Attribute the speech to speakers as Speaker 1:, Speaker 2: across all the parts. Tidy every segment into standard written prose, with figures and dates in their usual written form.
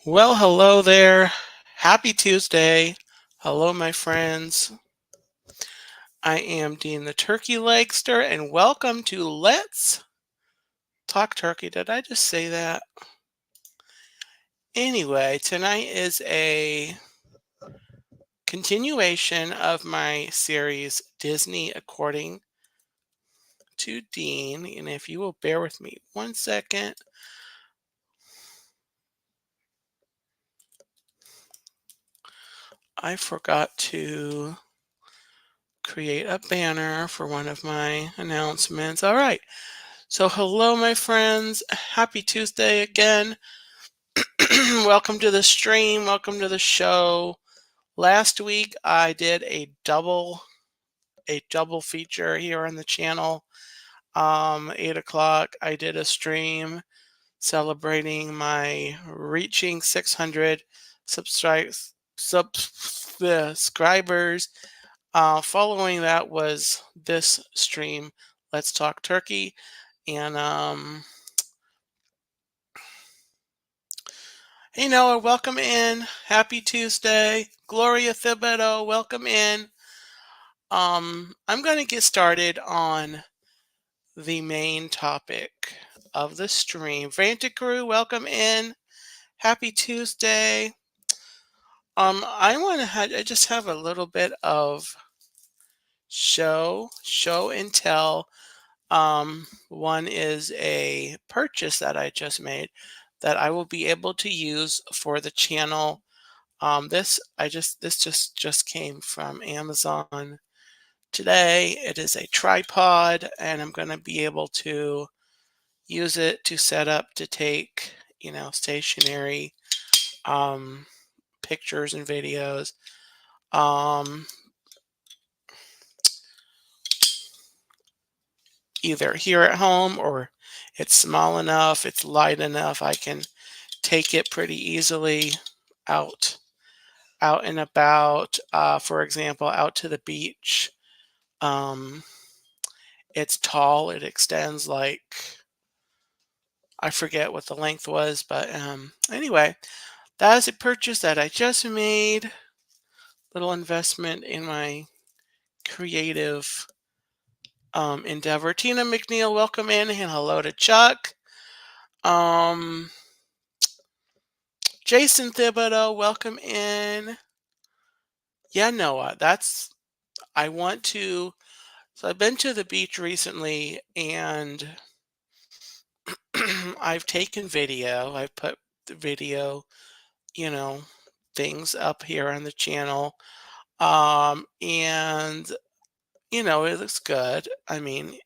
Speaker 1: Well, hello there. Happy Tuesday. Hello, my friends. I am Dean the Turkey Legster, and welcome to Let's Talk Turkey. Did I just say that? Anyway, tonight is a continuation of my series, Disney According to Dean. And if you will bear with me 1 second, I forgot to create a banner for one of my announcements. All right. So, hello, my friends. Happy Tuesday again. Welcome to the stream. Welcome to the show. Last week, I did a double feature here on the channel. 8 o'clock, I did a stream celebrating my reaching 600 subscribers. Following that was this stream, Let's Talk Turkey, and hey Noah, welcome in. Happy Tuesday. Gloria Thibodeau, welcome in. I'm going to get started on the main topic of the stream. Vanta Crew, welcome in. Happy Tuesday. I just have a little bit of show and tell. One is a purchase that I just made that I will be able to use for the channel. This just came from Amazon today. It is a tripod, and I'm going to be able to use it to set up to take, stationary pictures and videos. Um, Either here at home, or it's small enough, it's light enough, I can take it pretty easily out and about. For example, out to the beach. Um, it's tall. It extends like, I forget what the length was, but anyway, that is a purchase that I just made. Little investment in my creative endeavor. Tina McNeil, welcome in, and hello to Chuck. Um, Jason Thibodeau, welcome in. Yeah, Noah, I want to. So I've been to the beach recently, and I've taken video. I've put the video, you know, things up here on the channel. And it looks good. I mean,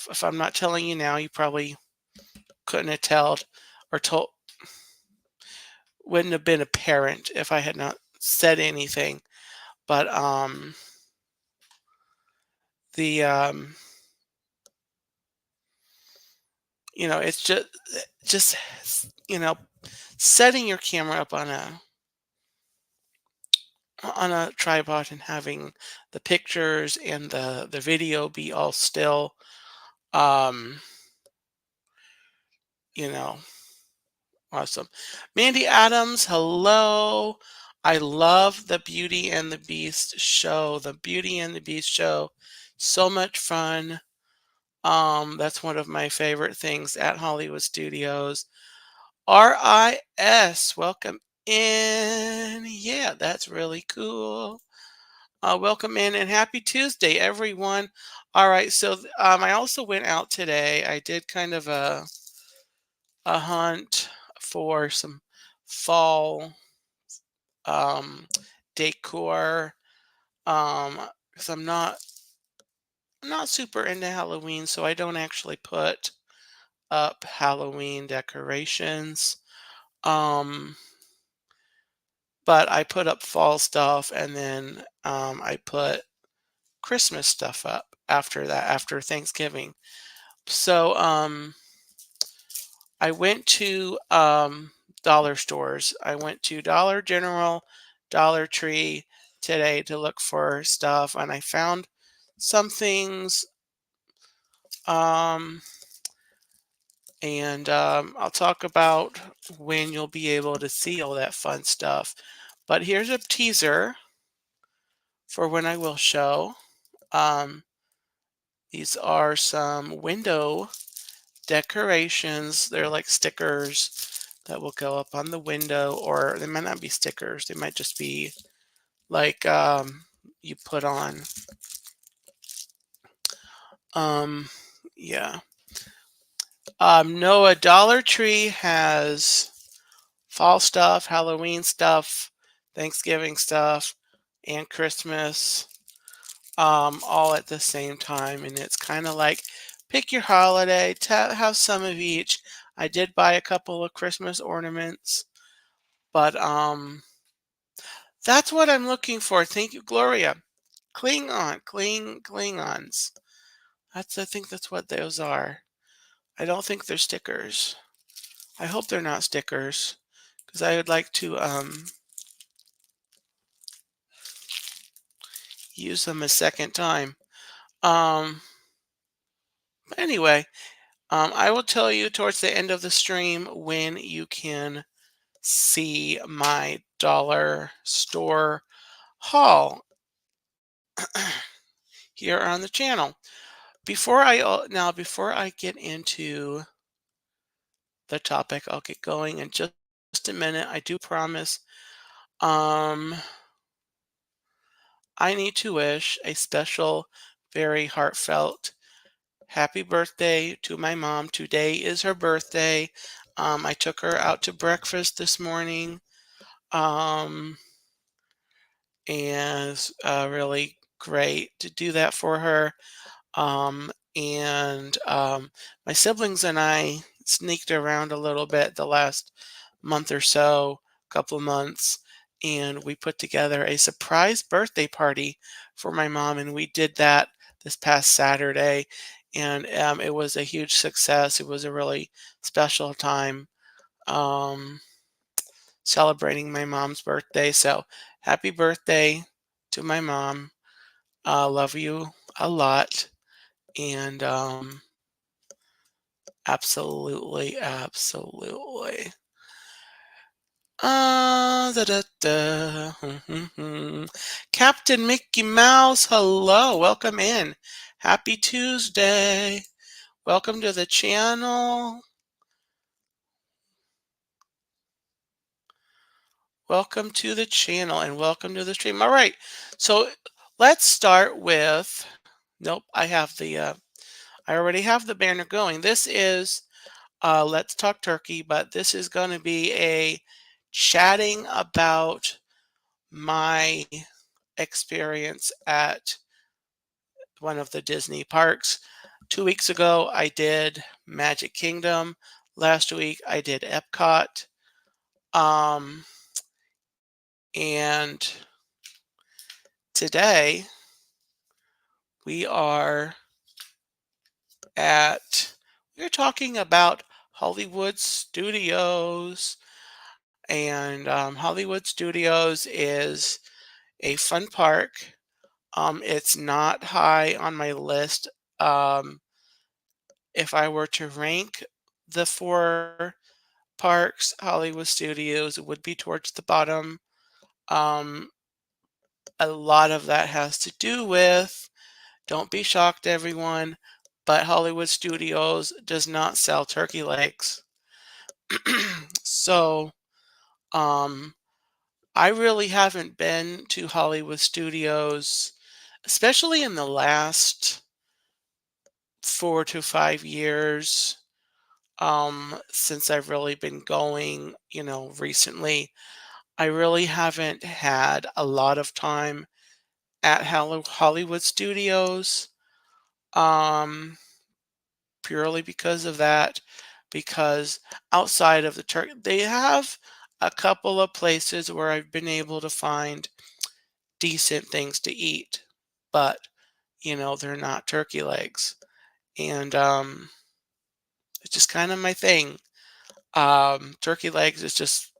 Speaker 1: if I'm not telling you now, you probably couldn't have told, or told, wouldn't have been apparent if I had not said anything. But the it's just you know setting your camera up on a tripod and having the pictures and the video be all still. um you know Awesome. Mandy Adams, hello. I love the Beauty and the Beast show. The Beauty and the Beast show, so much fun. That's one of my favorite things at Hollywood Studios. RIS, welcome in. Yeah, that's really cool. Welcome in, and happy Tuesday, everyone. All right, so I also went out today. I did kind of a hunt for some fall um, decor. Because I'm not super into Halloween, so I don't actually put up Halloween decorations. Um, but I put up fall stuff, and then I put Christmas stuff up after that, after Thanksgiving. So I went to dollar stores. I went to Dollar General, Dollar Tree today to look for stuff, and I found some things. Um, And I'll talk about when you'll be able to see all that fun stuff. But here's a teaser for when I will show. Um, these are some window decorations. They're like stickers that will go up on the window, or they might not be stickers. They might just be like you put on. Um, yeah. Noah, Dollar Tree has fall stuff, Halloween stuff, Thanksgiving stuff, and Christmas all at the same time. And it's kind of like pick your holiday, have some of each. I did buy a couple of Christmas ornaments, but that's what I'm looking for. Thank you, Gloria. Klingons. I think that's what those are. I don't think they're stickers. I hope they're not stickers because I would like to use them a second time. Um, anyway, I will tell you towards the end of the stream when you can see my dollar store haul here on the channel. Before I get into the topic, I'll get going in just a minute. I do promise. Um, I need to wish a special, very heartfelt happy birthday to my mom. Today is her birthday. I took her out to breakfast this morning, um, and it's really great to do that for her. And my siblings and I sneaked around a little bit the last month or so, couple of months, and we put together a surprise birthday party for my mom, and we did that this past Saturday, and it was a huge success. It was a really special time um, celebrating my mom's birthday. So happy birthday to my mom. Love you a lot. And absolutely, absolutely. Da, da, da. Captain Mickey Mouse, hello, welcome in. Happy Tuesday. Welcome to the channel. Welcome to the channel and welcome to the stream. All right, so let's start with, nope, I already have the banner going. This is Let's Talk Turkey, but this is going to be a chatting about my experience at one of the Disney parks. 2 weeks ago, I did Magic Kingdom. Last week, I did Epcot. Um, and today, we are we're talking about Hollywood Studios. And Hollywood Studios is a fun park. It's not high on my list. Um, if I were to rank the four parks, Hollywood Studios would be towards the bottom. Um, a lot of that has to do with, don't be shocked, everyone, but Hollywood Studios does not sell turkey legs. So, um, I really haven't been to Hollywood Studios, especially in the last 4 to 5 years, since I've really been going, recently. I really haven't had a lot of time at Hollywood Studios, um, purely because of that. Because outside of the Turkey, they have a couple of places where I've been able to find decent things to eat, but they're not turkey legs, and it's just kind of my thing. Turkey legs is just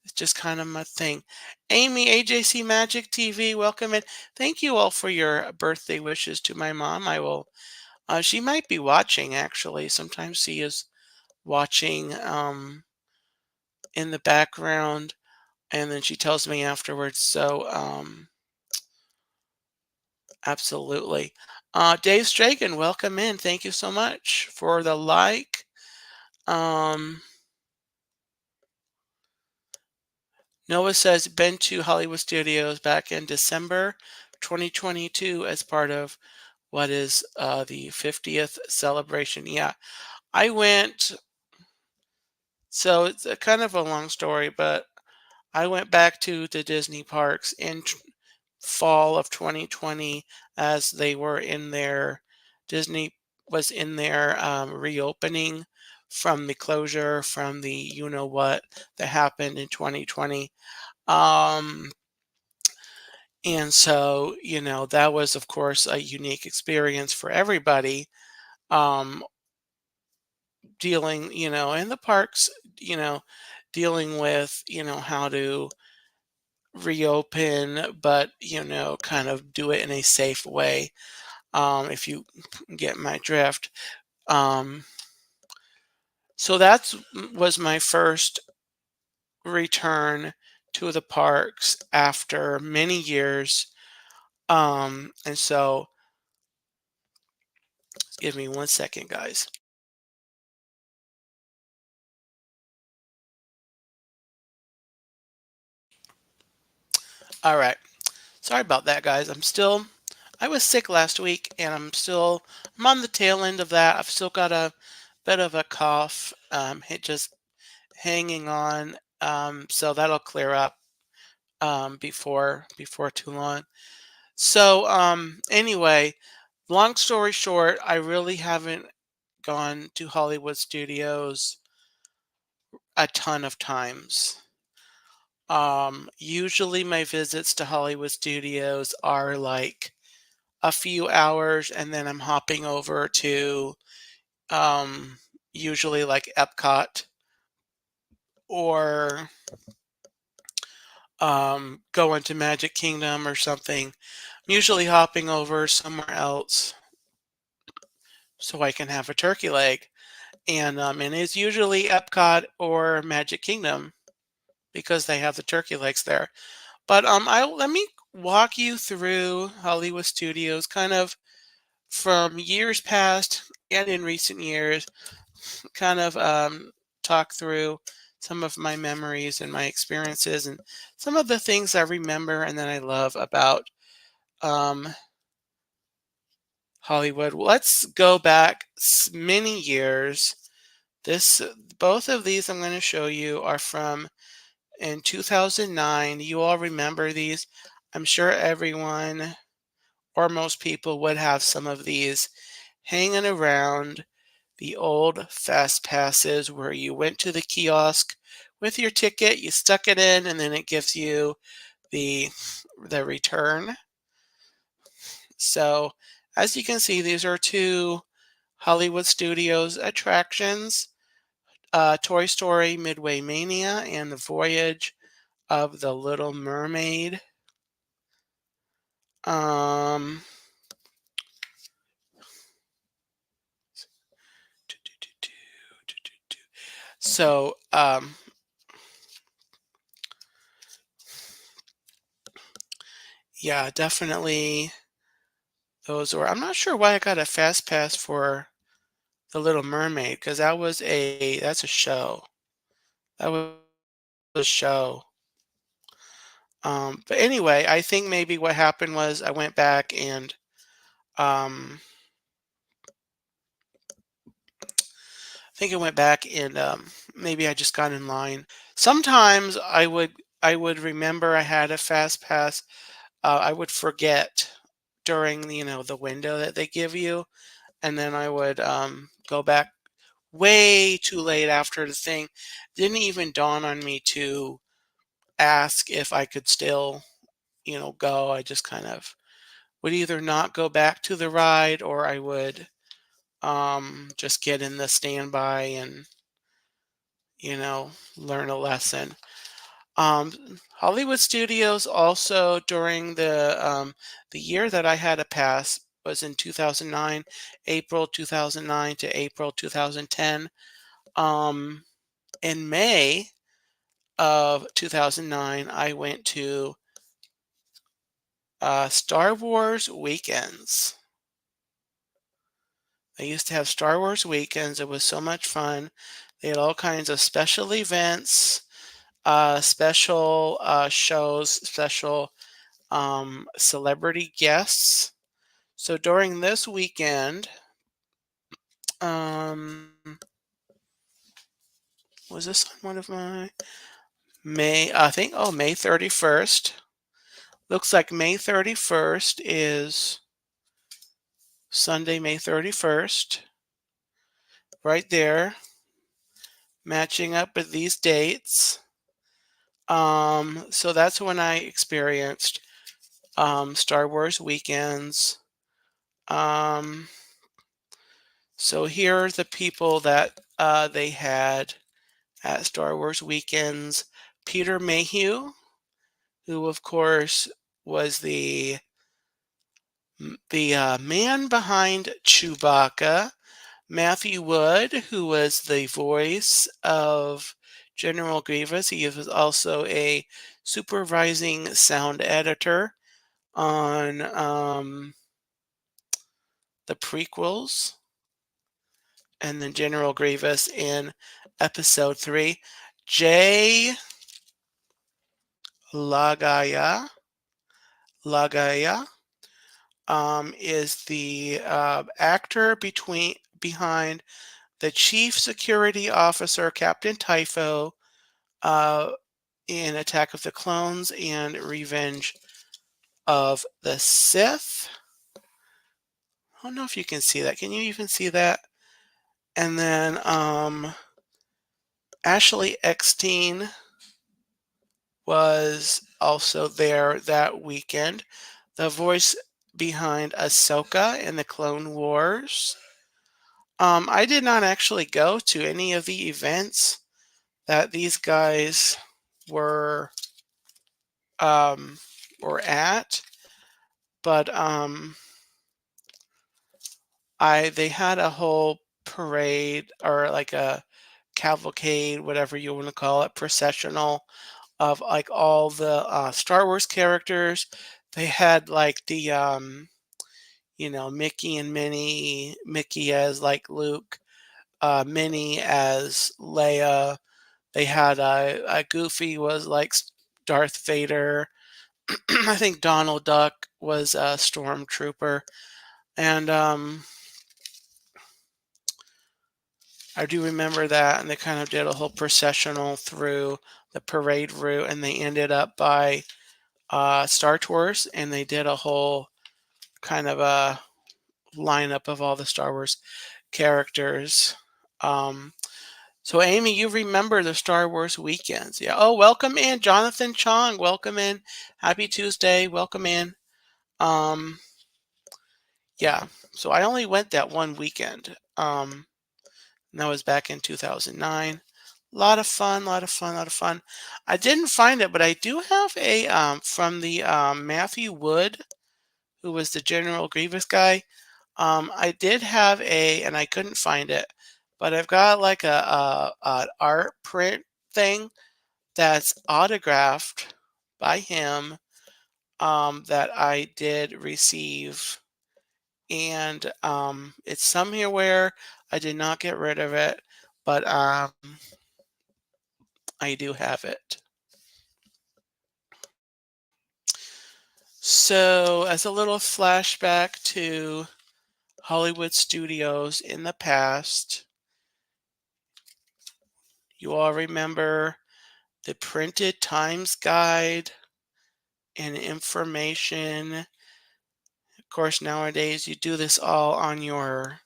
Speaker 1: it's just kind of my thing. Amy, AJC Magic TV, welcome in. Thank you all for your birthday wishes to my mom. I will. She might be watching actually. Sometimes she is. watching in the background, and then she tells me afterwards. So absolutely. Dave Stragan, welcome in. Thank you so much for the like. Um, Noah says, been to Hollywood Studios back in December 2022 as part of what is the 50th celebration. Yeah, I went, so it's a kind of a long story, but I went back to the Disney parks in fall of 2020 as they were in their, Disney was in their reopening from the closure from the you know what that happened in 2020. Um, and so, that was, of course, a unique experience for everybody, um, dealing, in the parks, you know, dealing with, how to reopen, but, kind of do it in a safe way, if you get my drift. Um, so that's was my first return to the parks after many years. And so, give me 1 second, guys. All right. Sorry about that, guys. I was sick last week and I'm on the tail end of that. I've still got a bit of a cough, just hanging on. So that'll clear up, before too long. So, anyway, long story short, I really haven't gone to Hollywood Studios a ton of times. Usually my visits to Hollywood Studios are like a few hours, and then I'm hopping over to um, usually like Epcot or going to Magic Kingdom or something. I'm usually hopping over somewhere else so I can have a turkey leg, and it's usually Epcot or Magic Kingdom because they have the turkey legs there. But I let me walk you through Hollywood Studios, kind of from years past and in recent years, kind of talk through some of my memories and my experiences and some of the things I remember and that I love about um, Hollywood. Let's go back many years. This Both of these I'm going to show you are from in 2009. You all remember these. I'm sure everyone or most people would have some of these hanging around, the old fast passes where you went to the kiosk with your ticket, you stuck it in, and then it gives you the return. So as you can see, these are two Hollywood Studios attractions, Toy Story Midway Mania and the Voyage of the Little Mermaid. Um, so yeah, definitely those were. I'm not sure why I got a fast pass for The Little Mermaid because that's a show. That was a show. But anyway, I think maybe what happened was I went back and um, maybe I just got in line. Sometimes I would remember I had a fast pass. I would forget during the window that they give you, and then I would go back way too late after the thing. Didn't even dawn on me to ask if I could still, go. I just kind of would either not go back to the ride or I would just get in the standby and, learn a lesson. Hollywood Studios also during the year that I had a pass was in 2009, April 2009 to April 2010. Um, in May of 2009, I went to Star Wars weekends. They used to have Star Wars weekends. It was so much fun. They had all kinds of special events, special shows, special celebrity guests. So during this weekend, um, was this on one of my May? I think, oh, May 31st. Looks like May 31st is Sunday, May 31st. Right there, matching up with these dates. So that's when I experienced Star Wars weekends. Um, so here are the people that they had at Star Wars weekends. Peter Mayhew, who of course was the man behind Chewbacca. Matthew Wood, who was the voice of General Grievous. He was also a supervising sound editor on the prequels, and then General Grievous in Episode 3. Jay Lagaya, Lagaya is the actor behind the Chief Security Officer, Captain Typho, uh, in Attack of the Clones and Revenge of the Sith. I don't know if you can see that. Can you even see that? And then Ashley Eckstein was also there that weekend. The voice behind Ahsoka in the Clone Wars. I did not actually go to any of the events that these guys were were at, but they had a whole parade or like a cavalcade, whatever you want to call it, processional of like all the Star Wars characters. They had like the Mickey and Minnie, Mickey as like Luke, Minnie as Leia. They had a Goofy was like Darth Vader. I think Donald Duck was a stormtrooper, and I do remember that. And they kind of did a whole processional through the parade route, and they ended up by Star Tours, and they did a whole kind of a lineup of all the Star Wars characters. Um, so, Amy, you remember the Star Wars weekends? Yeah. Oh, welcome in, Jonathan Chong. Welcome in. Happy Tuesday. Welcome in. Um, yeah. So I only went that one weekend. And that was back in 2009. A lot of fun, lot of fun, lot of fun. I didn't find it, but I do have a from the Matthew Wood, who was the General Grievous guy. I did have and I couldn't find it, but I've got like a art print thing that's autographed by him that I did receive, and it's somewhere. I did not get rid of it, but I do have it. So, as a little flashback to Hollywood studios in the past, you all remember the printed Times Guide and information. Of course, nowadays you do this all on your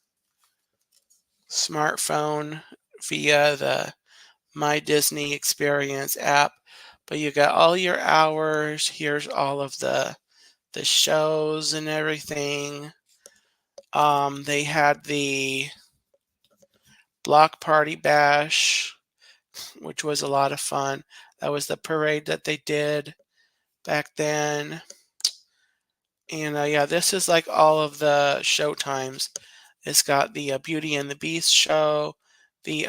Speaker 1: smartphone via the My Disney Experience app. But you got all your hours. Here's all of the shows and everything. They had the Block Party Bash, which was a lot of fun. That was the parade that they did back then. And yeah, this is like all of the show times. It's got the Beauty and the Beast show, the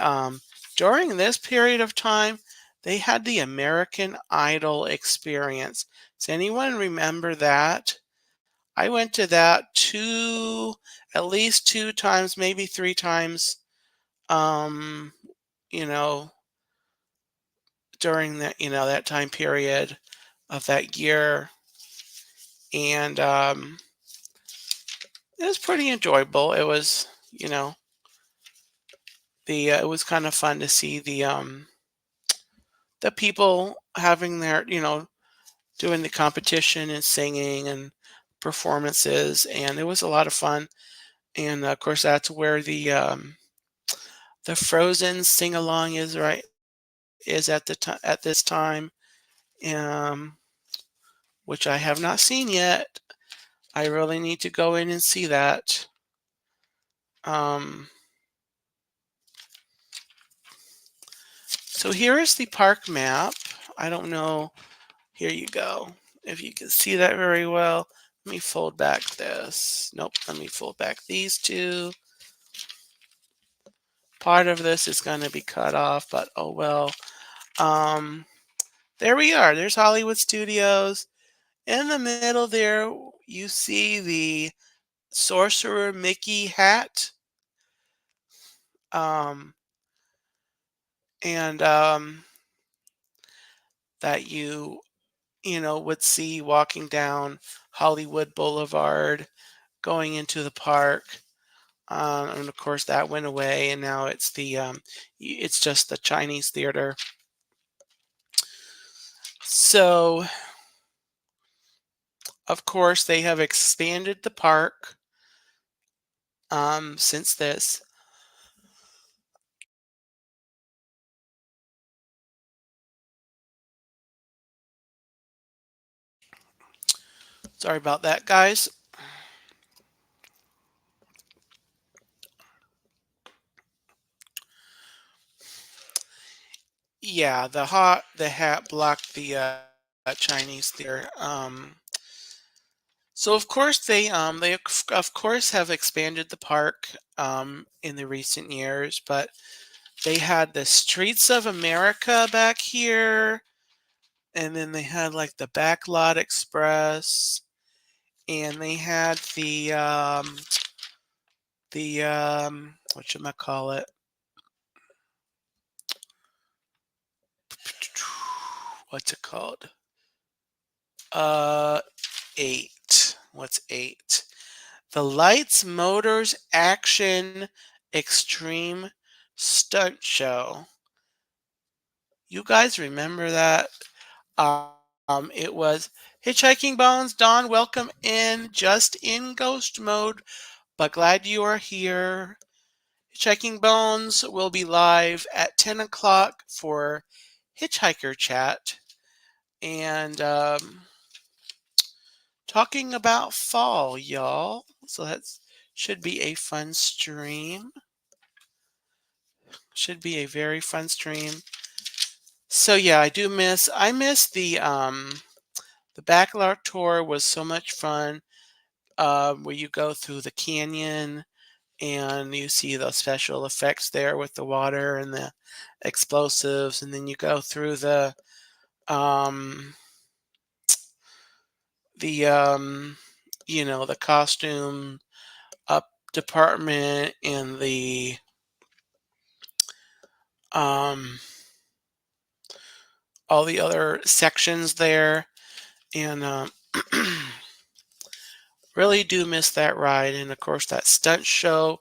Speaker 1: During this period of time, they had the American Idol experience. Does anyone remember that? I went to that at least two times, maybe three times, um, you know, during that time period of that year. And it was pretty enjoyable. It was, it was kind of fun to see the people having doing the competition and singing and performances, and it was a lot of fun. And of course, that's where the Frozen sing along is, right, is at the time at this time, um, which I have not seen yet. I really need to go in and see that. Um, so here is the park map. I don't know. Here you go. If you can see that very well, let me fold back this. Nope, let me fold back these two. Part of this is going to be cut off, but oh well. Um, there we are. There's Hollywood Studios. In the middle there, you see the Sorcerer Mickey hat. Um, and that you would see walking down Hollywood Boulevard going into the park. And of course that went away, and now it's just the Chinese theater. So of course they have expanded the park since this. Sorry about that, guys. Yeah, the hat blocked the Chinese theater. So of course of course have expanded the park in the recent years, but they had the Streets of America back here, and then they had like the Backlot Express, and they had the what you call it? What's it called? Uh, 8. What's 8? The Lights, Motors, Action, Extreme Stunt Show. You guys remember that? It was Hitchhiking Bones. Don, welcome in. Just in ghost mode, but glad you are here. Hitchhiking Bones will be live at 10 o'clock for Hitchhiker Chat. And talking about fall, y'all. So that should be a fun stream. Should be a very fun stream. So yeah, I miss the Backlot tour was so much fun. Where you go through the canyon and you see the special effects there with the water and the explosives, and then you go through um the the costume up department and the um all the other sections there, and really do miss that ride. And of course that stunt show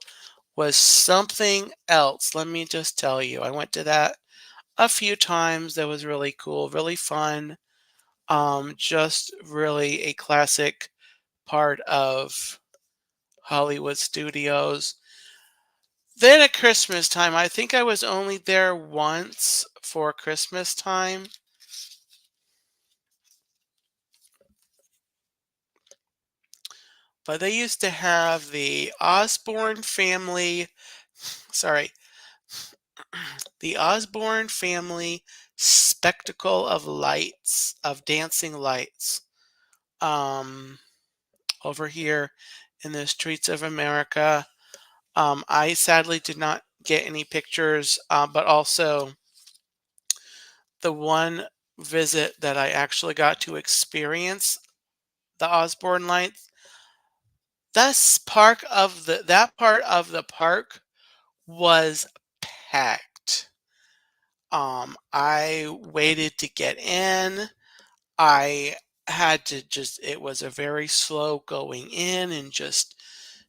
Speaker 1: was something else, let me just tell you. I went to that a few times. That was really cool, really fun. Just really a classic part of Hollywood Studios. Then at Christmas time, I think I was only there once for Christmas time. But they used to have the Osborne family, sorry, the Osborne family spectacle of lights, of dancing lights, um, over here in the streets of America. I sadly did not get any pictures, but also the one visit that I actually got to experience the Osborne Lights, that part of the park was packed. I waited to get in. I had to just, it was a very slow going in and just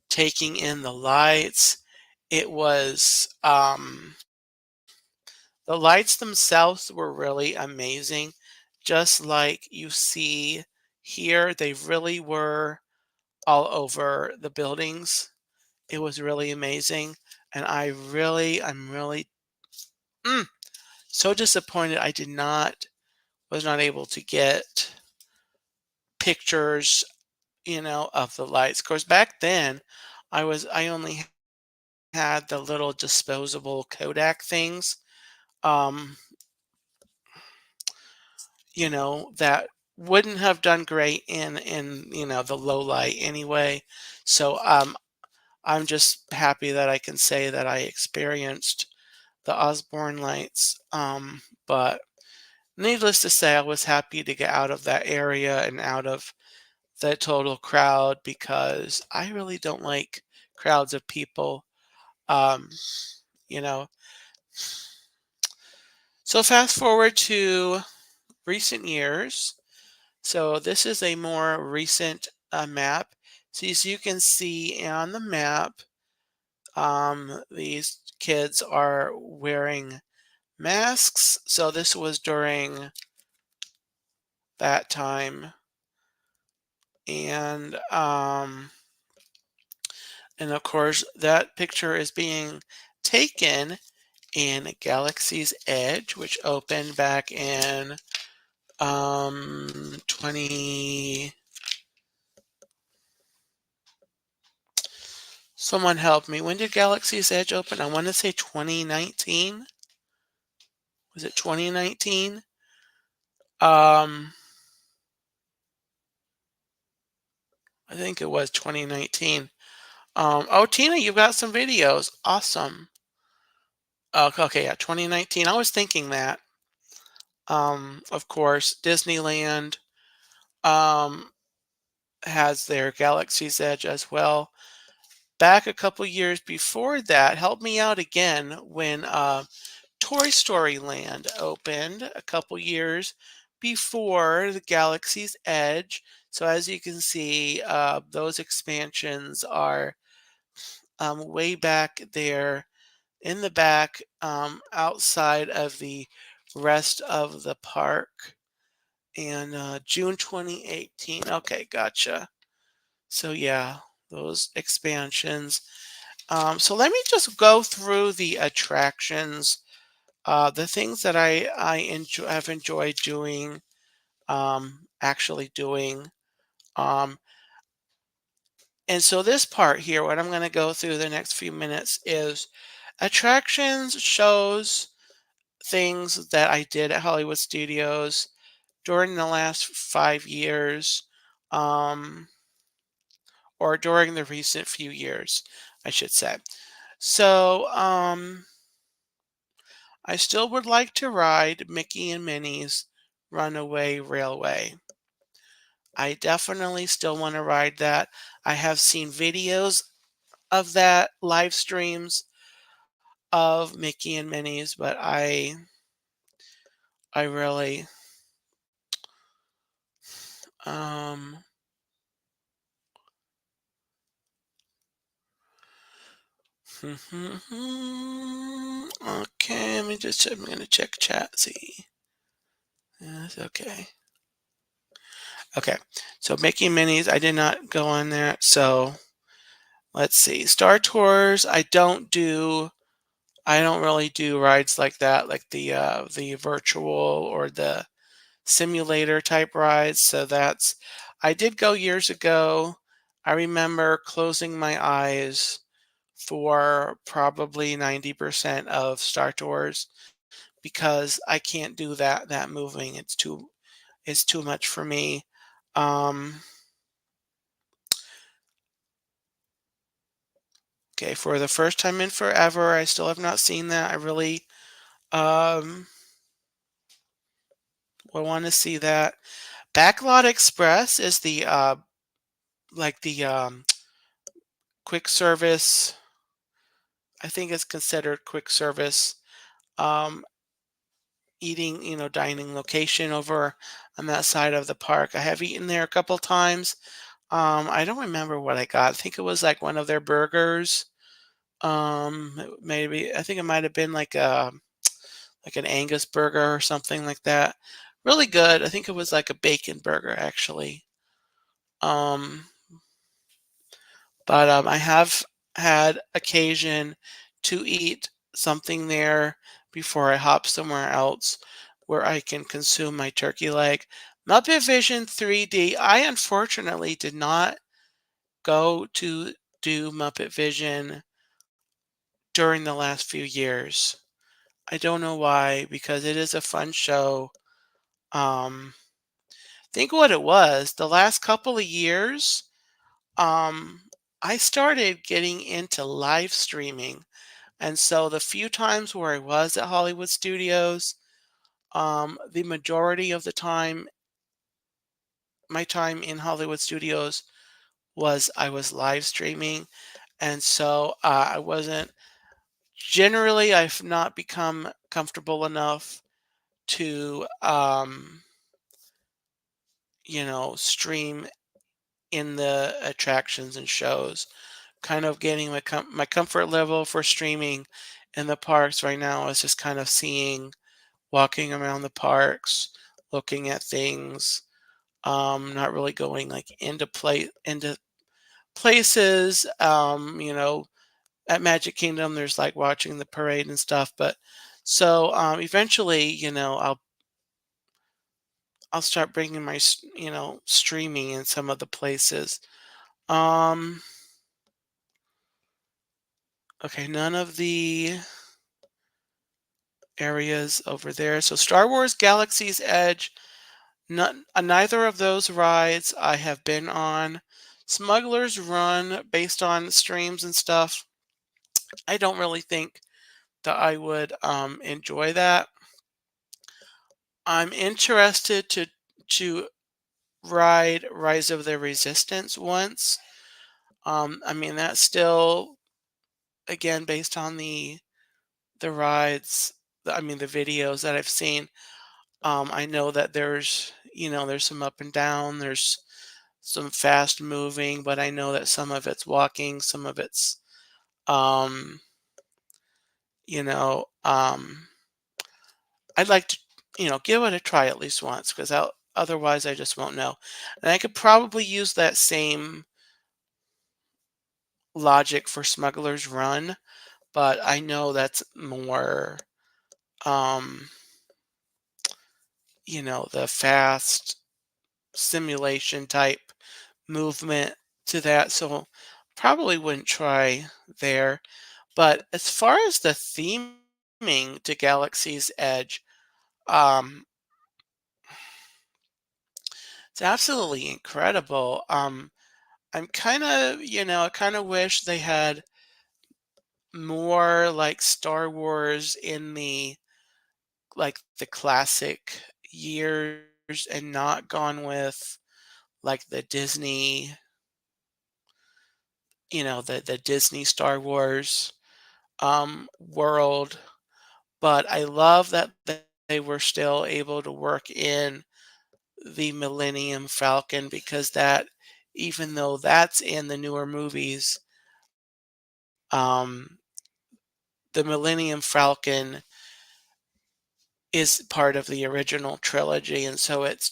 Speaker 1: taking in the lights. It was, the lights themselves were really amazing. Just like you see here, they really were all over the buildings. It was really amazing. And I'm really mm, so disappointed was not able to get pictures, of the lights. Of course, back then, I only had the little disposable Kodak things, um, that wouldn't have done great in the low light anyway. So I'm just happy that I can say that I experienced the Osborne lights. But needless to say, I was happy to get out of that area and out of the total crowd because I really don't like crowds of people. Um, you know. So fast forward to recent years. So this is a more recent map. So as you can see on the map, these kids are wearing masks. So this was during that time, and of course that picture is being taken in Galaxy's Edge, which opened back in 20. Someone help me. When did Galaxy's Edge open? I want to say 2019. Was it 2019? Um, I think it was 2019. Oh, Tina, you've got some videos. Awesome. Okay, yeah, 2019. I was thinking that. Of course, Disneyland um, has their Galaxy's Edge as well. Back a couple years before that, help me out again when Toy Story Land opened a couple years before the Galaxy's Edge. So as you can see, those expansions are way back there in the back, outside of the rest of the park. And June 2018. Okay, gotcha. So yeah, those expansions. So let me just go through the attractions, the things that have enjoyed doing, actually doing. Um, and so this part here, what I'm going to go through the next few minutes is attractions, shows, things that I did at Hollywood Studios during the last 5 years, um, or during the recent few years, I should say. So, I still would like to ride Mickey and Minnie's Runaway Railway. I definitely still want to ride that. I have seen videos of that, live streams of Mickey and Minnie's, but I really um okay, let me just check. I'm gonna check chat, see. Yes, okay. Okay. So Mickey and Minnie's, I did not go on there. So let's see. Star Tours, I don't really do rides like that, like the virtual or the simulator type rides. So I did go years ago. I remember closing my eyes for probably 90% of Star Tours because I can't do that moving. It's too much for me. Um Okay, for the first time in forever, I still have not seen that. I really um will want to see that. Backlot Express is the like the quick service. I think it's considered quick service um eating, dining location over on that side of the park. I have eaten there a couple times. I don't remember what I got. I think it was like one of their burgers. Maybe I think it might have been like an Angus burger or something like that. Really good. I think it was like a bacon burger actually. Um, but I have had occasion to eat something there before I hop somewhere else where I can consume my turkey leg. Muppet Vision 3D. I unfortunately did not go to do Muppet Vision during the last few years. I don't know why, because it is a fun show. Um, think what it was, the last couple of years, um, I started getting into live streaming. And so the few times where I was at Hollywood Studios, the majority of the time, my time in Hollywood Studios was I was live streaming. And so I wasn't generally, I've not become comfortable enough to, stream in the attractions and shows. Kind of getting my comfort level for streaming in the parks right now is just kind of walking around the parks, looking at things, not really going like into places. At Magic Kingdom, there's like watching the parade and stuff, but so eventually, I'll start bringing streaming in some of the places. Um, okay, none of the areas over there. So Star Wars Galaxy's Edge, neither of those rides I have been on. Smuggler's Run, based on streams and stuff, I don't really think that I would enjoy that. I'm interested to ride Rise of the Resistance once. I mean that's still again based on the rides. I mean the videos that I've seen. I know that there's some up and down. There's some fast moving, but I know that some of it's walking, some of it's um, you know, I'd like to give it a try at least once because otherwise I just won't know. And I could probably use that same logic for Smuggler's Run, but I know that's more um, the fast simulation type movement to that, so probably wouldn't try there. But as far as the theming to Galaxy's Edge, um, it's absolutely incredible. I'm kind of, I kind of wish they had more like Star Wars in the classic years and not gone with like the Disney, the Disney Star Wars world. But I love that they were still able to work in the Millennium Falcon because that, even though that's in the newer movies, um, the Millennium Falcon is part of the original trilogy, and so it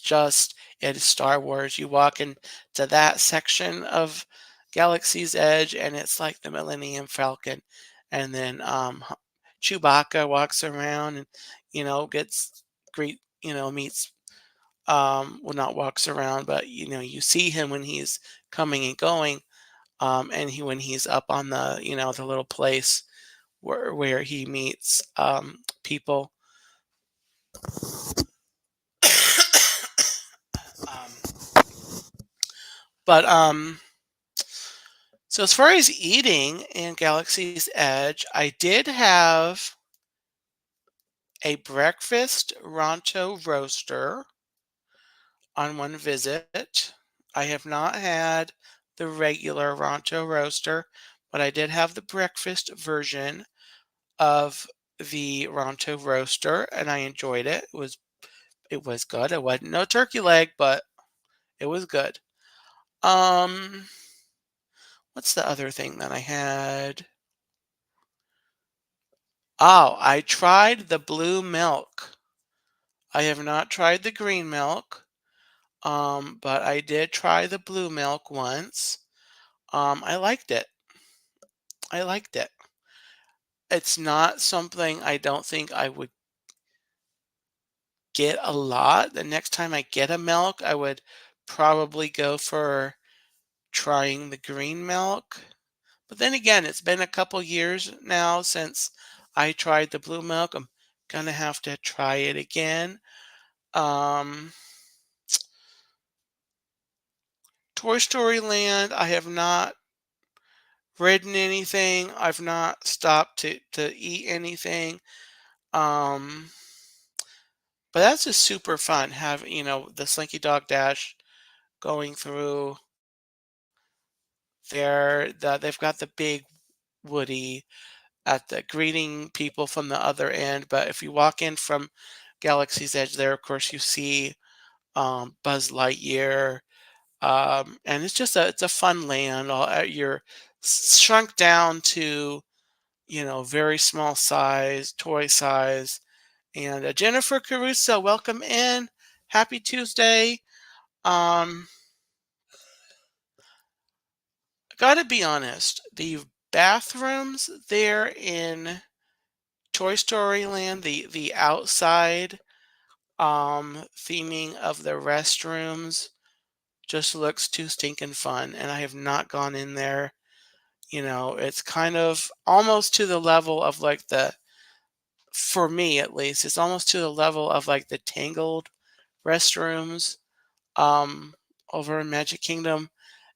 Speaker 1: is Star Wars. You walk into that section of Galaxy's Edge, and it's like the Millennium Falcon, and then Chewbacca walks around and gets greet meets well not walks around, but you see him when he's coming and going, and when he's up on the little place where he meets people. Um, but So as far as eating in Galaxy's Edge, I did have a breakfast Rancho roaster on one visit. I have not had the regular Rancho roaster, but I did have the breakfast version of the Rancho roaster, and I enjoyed it. It was good. It wasn't no turkey leg, but it was good. Um, what's the other thing that I had? Oh, I tried the blue milk. I have not tried the green milk, but I did try the blue milk once. I liked it. I liked it. It's not something I don't think I would get a lot. The next time I get a milk, I would probably go for trying the green milk. But then again, it's been a couple years now since I tried the blue milk. I'm gonna have to try it again. Um, Toy Story Land, I have not ridden anything. I've not stopped to eat anything. Um, but that's just super fun. Having the Slinky Dog Dash going through there. They've got the big Woody at the greeting people from the other end. But if you walk in from Galaxy's Edge, there, of course, you see Buzz Lightyear, and it's a fun land. You're shrunk down to very small size, toy size. And Jennifer Caruso, welcome in. Happy Tuesday. Um, Gotta be honest, the bathrooms there in Toy Story Land, the outside theming of the restrooms just looks too stinking fun, and I have not gone in there. It's kind of almost to the level of like for me at least, it's almost to the level of like the Tangled restrooms um over in Magic Kingdom.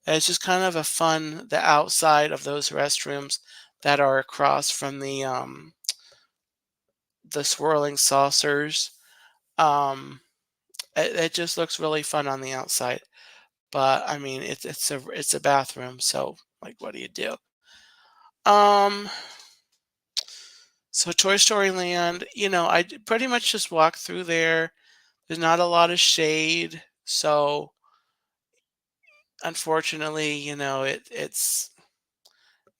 Speaker 1: It's just kind of the outside of those restrooms that are across from the swirling saucers. Um, it just looks really fun on the outside. But I mean, it's a bathroom, so like, what do you do? Um, so Toy Story Land, pretty much just walk through there. There's not a lot of shade, so unfortunately, it's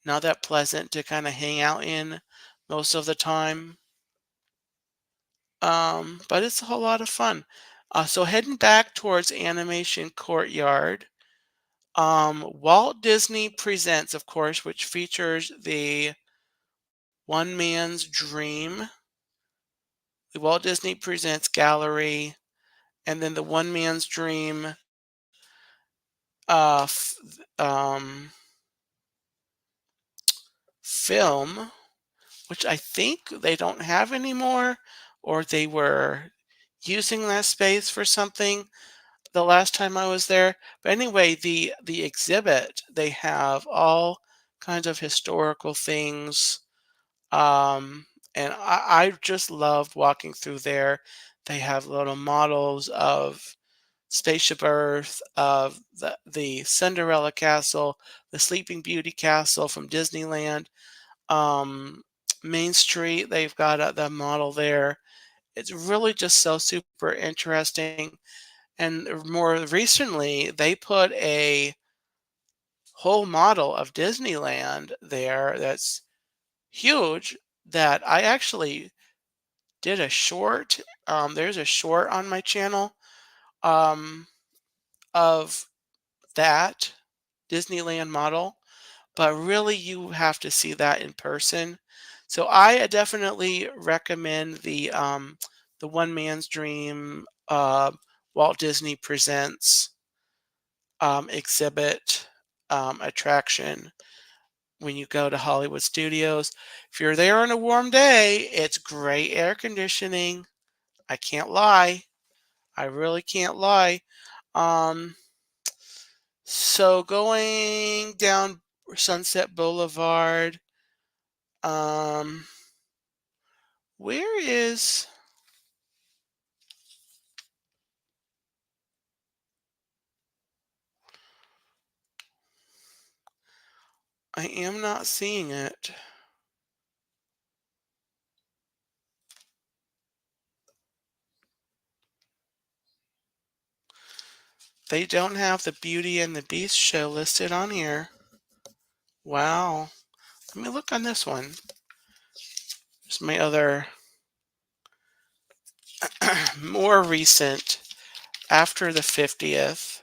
Speaker 1: not that pleasant to kind of hang out in most of the time. But it's a whole lot of fun. So heading back towards Animation Courtyard, Walt Disney Presents, of course, which features the One Man's Dream, the Walt Disney Presents Gallery, and then the One Man's Dream uh, f- um, film, which I think they don't have anymore, or they were using that space for something the last time I was there. But anyway, the exhibit, they have all kinds of historical things. Um, and I just loved walking through there. They have little models of Spaceship Earth, of the Cinderella Castle, the Sleeping Beauty Castle from Disneyland. Um, Main Street, they've got the model there. It's really just so super interesting. And more recently, they put a whole model of Disneyland there that's huge that I actually did a short. There's a short on my channel um, of that Disneyland model, but really you have to see that in person. So I definitely recommend the One Man's Dream Walt Disney Presents exhibit attraction when you go to Hollywood Studios. If you're there on a warm day, it's great air conditioning. I can't lie. I really can't lie. Um, so going down. Sunset Boulevard. Um, where is I am not seeing it. They don't have the Beauty and the Beast show listed on here. Wow. Let me look on this one. It's my other more recent after the 50th.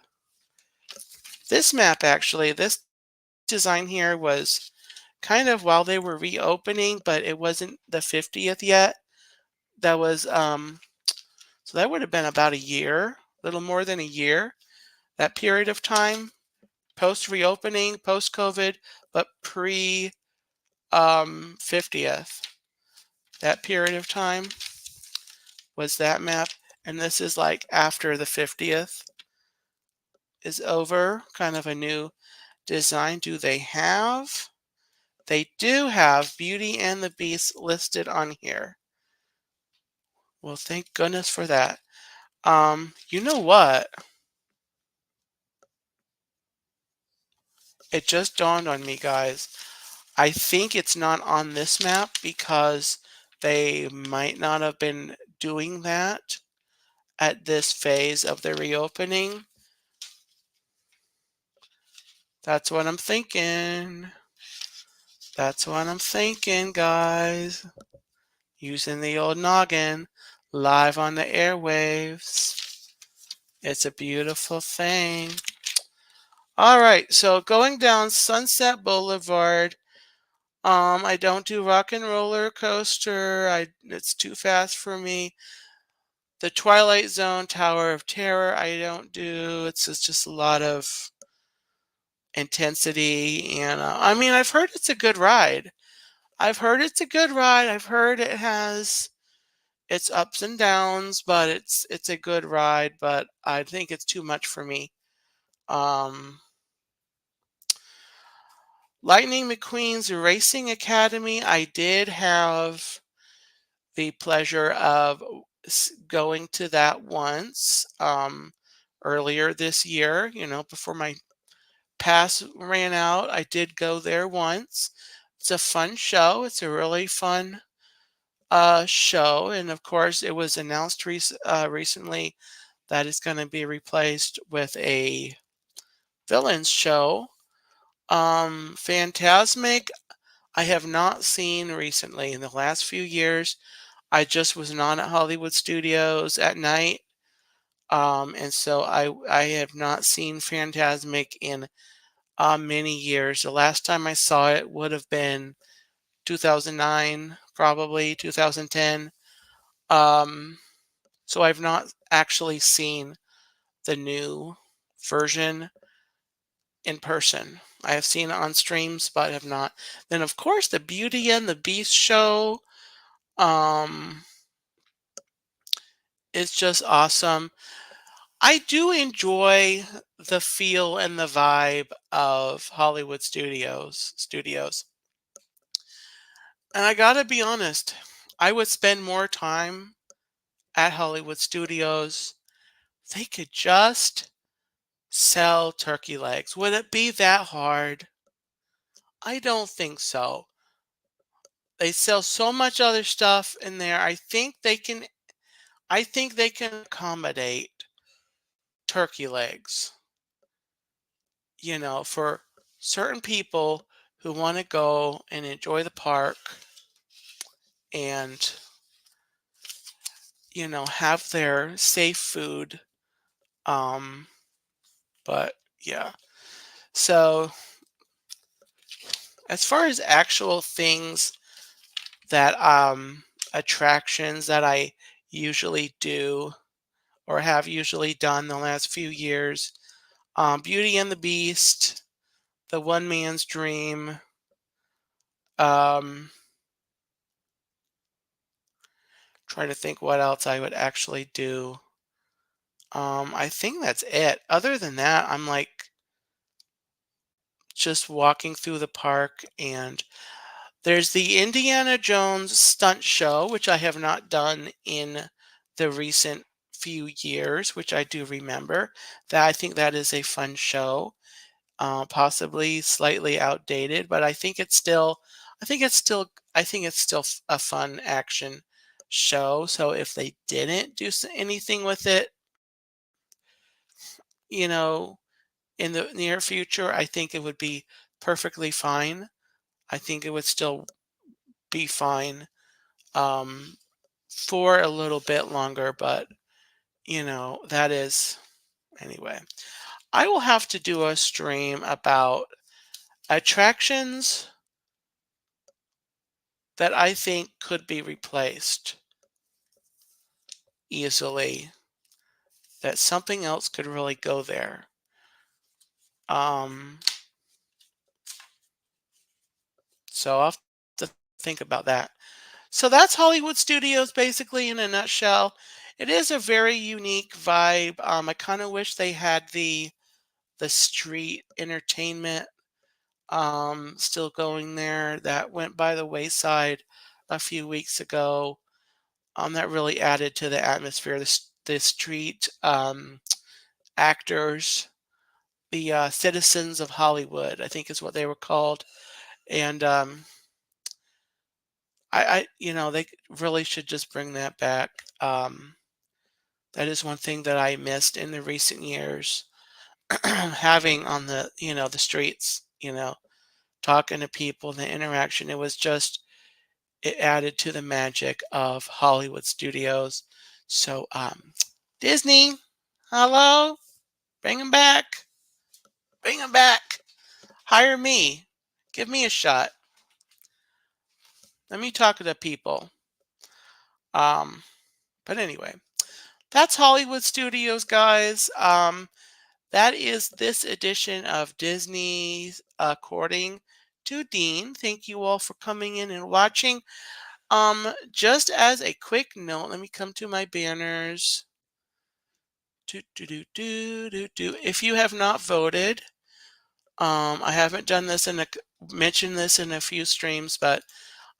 Speaker 1: This map actually, this design here was kind of while they were reopening, but it wasn't the 50th yet. That was so that would have been about a year, a little more than a year, that period of time, post reopening, post COVID, but pre 50th. That period of time was that map. And this is like after the 50th is over, kind of a new design. Do they have? They do have Beauty and the Beast listed on here. Well, thank goodness for that. You know what? It just dawned on me, guys. I think it's not on this map because they might not have been doing that at this phase of the reopening. That's what I'm thinking. That's what I'm thinking, guys. Using the old noggin live on the airwaves. It's a beautiful thing. All right, so going down Sunset Boulevard. I don't do Rock and Roller Coaster. It's too fast for me. The Twilight Zone, Tower of Terror, I don't do. It's just a lot of intensity, and I mean, I've heard it's a good ride. I've heard it's a good ride. I've heard it has its ups and downs, but it's a good ride. But I think it's too much for me. Um, Lightning McQueen's Racing Academy. I did have the pleasure of going to that once earlier this year. You know, before my pass ran out, I did go there once. It's a fun show. It's a really fun show, and of course, it was announced recently that it's going to be replaced with a villains show. Phantasmic, I have not seen recently in the last few years. I just was not at Hollywood Studios at night, and so I have not seen Phantasmic in many years. The last time I saw it would have been 2009, probably 2010. Um, so I've not actually seen the new version in person. I have seen it on streams, but have not. Then, of course, the Beauty and the Beast show um, is just awesome. I do enjoy the feel and the vibe of Hollywood studios. And I gotta be honest, I would spend more time at Hollywood Studios. They could just sell turkey legs. Would it be that hard? I don't think so. They sell so much other stuff in there. I think they can accommodate turkey legs, for certain people who want to go and enjoy the park and, have their safe food. Um, but yeah. So as far as actual things that attractions that I usually do or have usually done the last few years, Beauty and the Beast, The One Man's Dream, um, trying to think what else I would actually do. I think that's it. Other than that, I'm like just walking through the park, and there's the Indiana Jones stunt show, which I have not done in the recent few years, which I do remember. That I think that is a fun show, possibly slightly outdated, but I think it's still a fun action show. So if they didn't do anything with it, you know, in the near future, I think it would be perfectly fine. I think it would still be fine um, for a little bit longer, but that is anyway. I will have to do a stream about attractions that I think could be replaced easily, that something else could really go there. Um, so I'll have to think about that. So that's Hollywood Studios basically in a nutshell. It is a very unique vibe. I kind of wish they had the street entertainment still going there. That went by the wayside a few weeks ago. That really added to the atmosphere. The street actors, the citizens of Hollywood, I think is what they were called, and they really should just bring that back. That is one thing that I missed in the recent years, having on the streets, talking to people, the interaction. It added to the magic of Hollywood studios. So, Disney, hello, bring them back, bring them back. Hire me, give me a shot. Let me talk to the people. Um, but anyway, that's Hollywood Studios, guys. That is this edition of Disney According to Dean. Thank you all for coming in and watching. Just as a quick note, let me come to my banners. If you have not voted, I haven't done this mentioned this in a few streams, but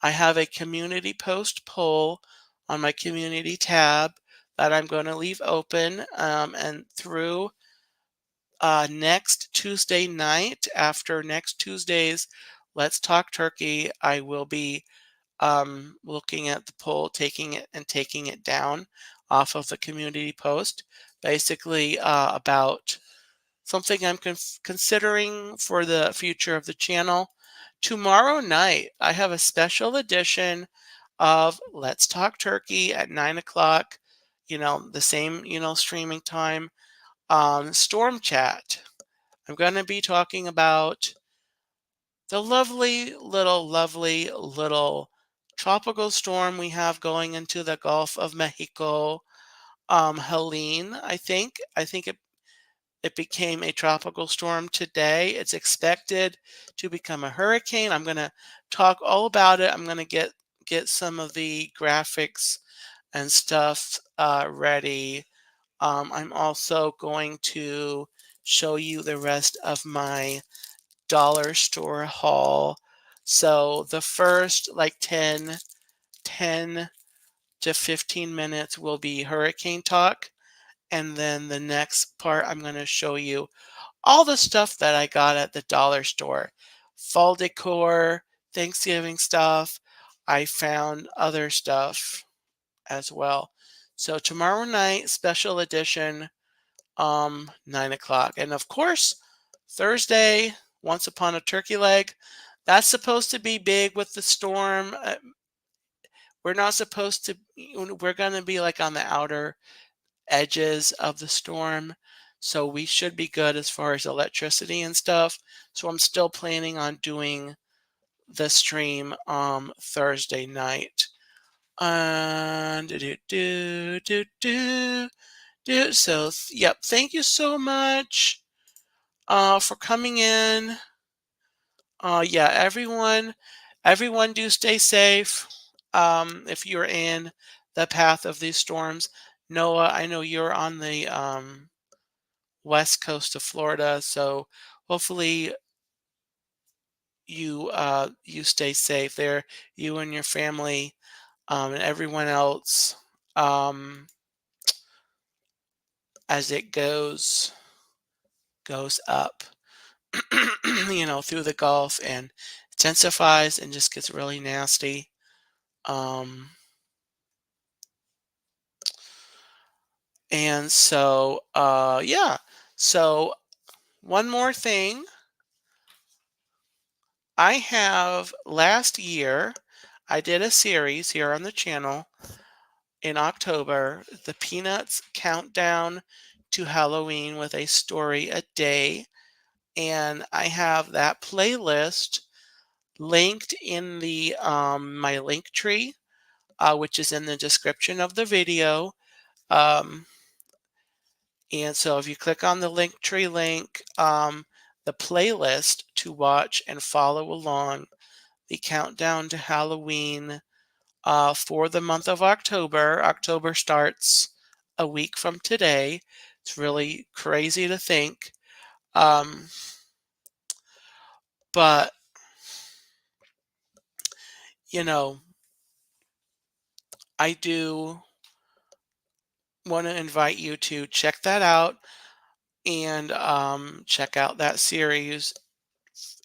Speaker 1: I have a community post poll on my community tab that I'm going to leave open, and through next Tuesday night, after next Tuesday's Let's Talk Turkey, I will be looking at the poll, taking it down off of the community post, basically about something I'm considering for the future of the channel. Tomorrow night, I have a special edition of Let's Talk Turkey at 9 o'clock, the same, streaming time. Storm Chat. I'm going to be talking about the lovely little tropical storm we have going into the Gulf of Mexico. Helene, I think. It became a tropical storm today. It's expected to become a hurricane. I'm going to talk all about it. I'm going to get some of the graphics and stuff ready. I'm also going to show you the rest of my dollar store haul. So the first like 10 to 15 minutes will be hurricane talk. And then the next part, I'm going to show you all the stuff that I got at the dollar store. Fall decor, Thanksgiving stuff. I found other stuff as well. So tomorrow night, special edition, 9 o'clock. And of course, Thursday, Once Upon a Turkey Leg. That's supposed to be big with the storm. We're not supposed to, we're going to be like on the outer edges of the storm. So we should be good as far as electricity and stuff. So I'm still planning on doing the stream Thursday night. So yep, thank you so much for coming in. Yeah, everyone do stay safe. If you're in the path of these storms. Noah, I know you're on the west coast of Florida, so hopefully you stay safe there, you and your family, and everyone else, um, as it goes up, through the Gulf and intensifies and just gets really nasty. Um, and so, yeah. So one more thing. I have last year, I did a series here on the channel in October, the Peanuts Countdown to Halloween with a story a day. And I have that playlist linked in the my link tree, which is in the description of the video. Um, and so if you click on the link tree link, the playlist to watch and follow along the countdown to Halloween for the month of October. October starts a week from today. It's really crazy to think. Um, but, you know, I do want to invite you to check that out and check out that series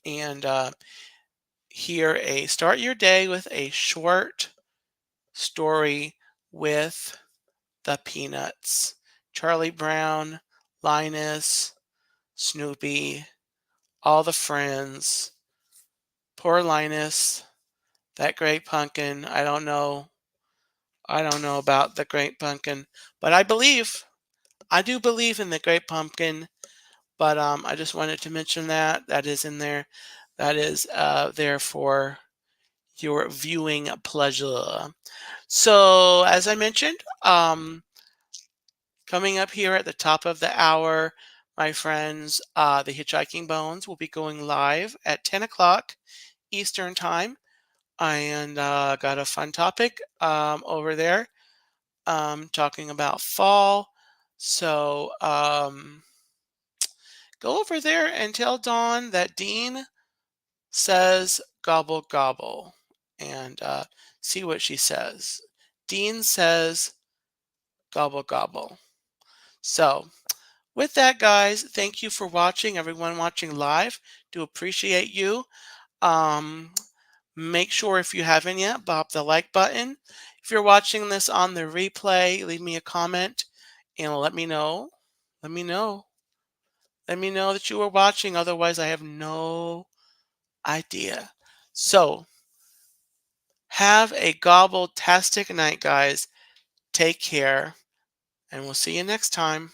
Speaker 1: and start your day with a short story with the Peanuts. Charlie Brown, Linus, Snoopy, all the friends. Poor Linus, that great pumpkin. I don't know about the great pumpkin, but I do believe in the great pumpkin. But I just wanted to mention that is in there. That is there for your viewing pleasure. So as I mentioned, coming up here at the top of the hour, my friends, the Hitchhiking Bones will be going live at 10 o'clock Eastern Time. And got a fun topic over there talking about fall. So go over there and tell Dawn that Dean says gobble gobble and see what she says. Dean says gobble gobble. So with that, guys, thank you for watching. Everyone watching live, do appreciate you. Um, Make sure if you haven't yet, bop the like button. If you're watching this on the replay, leave me a comment and let me know. Let me know. Let me know that you were watching. Otherwise, I have no idea. So, have a gobbletastic night, guys. Take care, and we'll see you next time.